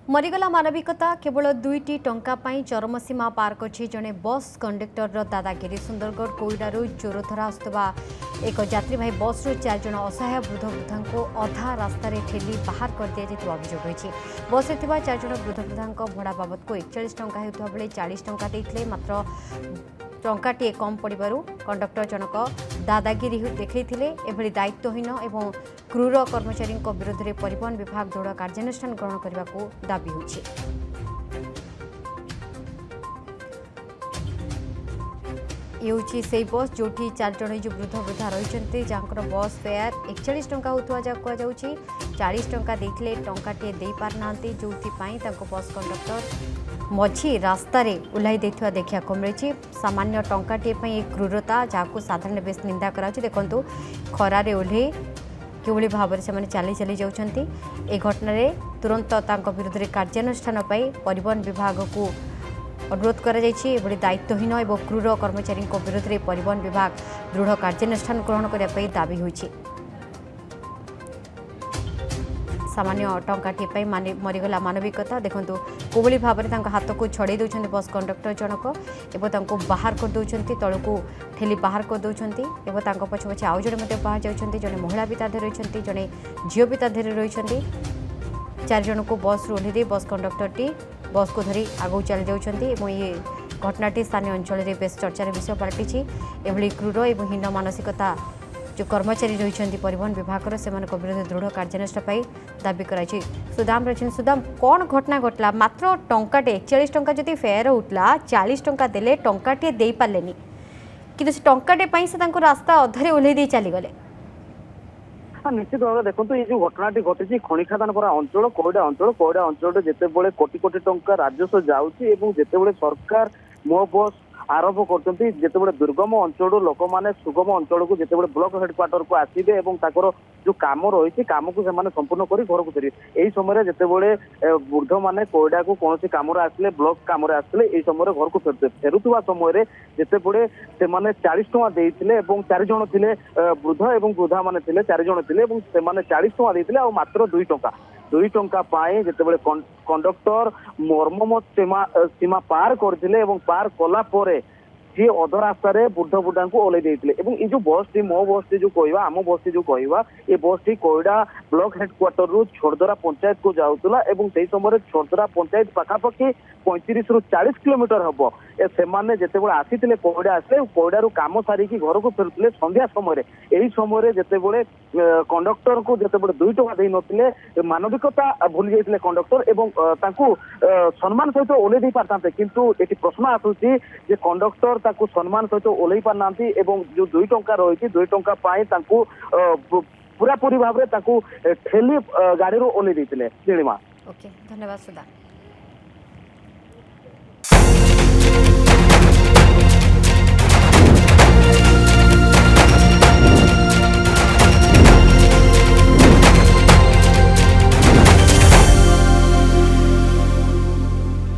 मरीगला मानविकता केवल दुईटी टंका पाई चरम सीमा पार कर जड़े बस कंडक्टर दादागिरी सुंदरगढ़ कोईडारू चोरधरा आसुवा एक यात्रीवाही बस चार जन असहाय वृद्ध वृद्धा को अधा रास्त ठेली बाहर कर दिया अभियोग होती। बस में चार जन वृद्ध वृद्धा भड़ा बाबद को 41 टंका होता बेले 40 टंका देते मात्र टंकाटे कम पड़ू कंडक्टर जनक दादागिरी देखते एभली दायित्वहीन एवं क्रूर कर्मचारी विरोध में परिवहन विभाग दृढ़ कार्यानुष्ठान ग्रहण करने को दाबी होछि। ये से बस जो चार जन जो वृद्ध वृद्धा रही जहाँ बस फेयर 41 टंका होता कहुच्छी 40 टंका देते टंकाटे दे पारना जो बस कंडक्टर मझी रास्तार ओह्लाई देखा मिली। सामान्य टंकाटे क्रूरता जहाँ साधारण बेस निंदा करा देखु खरारे ओह्ले किभली भाव से चली चली जाउछंती। ए घटना तुरंत विरोध में कार्यानुष्ठान परिवहन विभाग को अनुरोध कर दायित्वहीन एवं क्रूर कर्मचारी विरोध में परिवहन विभाग दृढ़ कार्यानुष्ठान ग्रहण करने दाबी होइछि। सामान्य टंकाटे मरीगला मानविकता देखु कोभली भाव में हाथ को छड़े दौरान बस कंडक्टर जनक एवं बाहर कर दौरान तल को ठेली बाहर कर दौरान पछे पछे आउ जड़े बाहर जाती जड़े महिला भी ताधे रही जड़े झील भी ताधे रही चार जन को बस ओह्लि दे बस कंडक्टरटी बस को धरी आगू चली जाती। ये घटनाटी स्थानीय अंचल में बेस चर्चार विषय पलटि एभली क्रूर और हीन मानसिकता जो कर्मचारी रही परिवहन विभाग से विरोध दृढ़ कार्यानुष्ठान दाबी कराई। सुदाम रही सुदाम कौन घटना घटला मात्र टंकाटे 41 टंका जदि फेयर होता 40 टंका देले टंकाटे दे पारे कि टंकाटे से रास्ता अधरे ओह्लई चलीगले। हाँ निश्चित भाव देखो ये जो घटनाटी घटी खनि खादान पर अंचल कोईडा अंचल जिते बड़े कोटी कोटी टंका राजस्व जाऊँगी जिते सरकार मो बस आरंभ करते दुर्गम अंचल लोक मैंने सुगम अंचल को जिते ब्लॉक हेडक्वार्टर को आसबे और जो कम रही कम को संपूर्ण कर घर को फेरिए। यही समय जिते वृद्ध मैंने कोईडा को कौन कम आसले ब्लॉक कम आसले यही समय घर को फेरुवा समय जिते से 40 टंका देते चार जन थे वृद्ध और वृद्धा मैंने चार जन थे 40 टंका देते मात्र 2 टंका पाए जिते कंडक्टर मर्मम सीमा पार करते पार कला जी अध रास्त वृद्ध वृद्धा को ओह्लई देते। ये जो बस टी मो बस टी जो कह आम बस टी जो कह ये बस टी कोईडा ब्लॉक हेडक्वार्टर रु छोड़दरा पंचायत को जाऊला से समय छोड़दरा पंचायत पखापाखि 35 ରୁ 40 किलोमीटर हम से जिते आसी कोईडा आसले कोईडा कम सारिकी घर को फेरुले संध्या समय यही समय जिते कंडक्टर को जिते 2 टंका दे नथिले मानविकता भूली जाते कंडक्टर एवं सम्मान सहित ओह्लई दे पारते किंतु ये प्रश्न आसूसी जे कंडक्टर ताकू सम्मान सहित ओह्लई पारना जो 2 टंका रही 2 टंका पाए पूरापूरी भाव में ठेली गाड़ी ओह्लई देते। ओके धन्यवाद सुधा।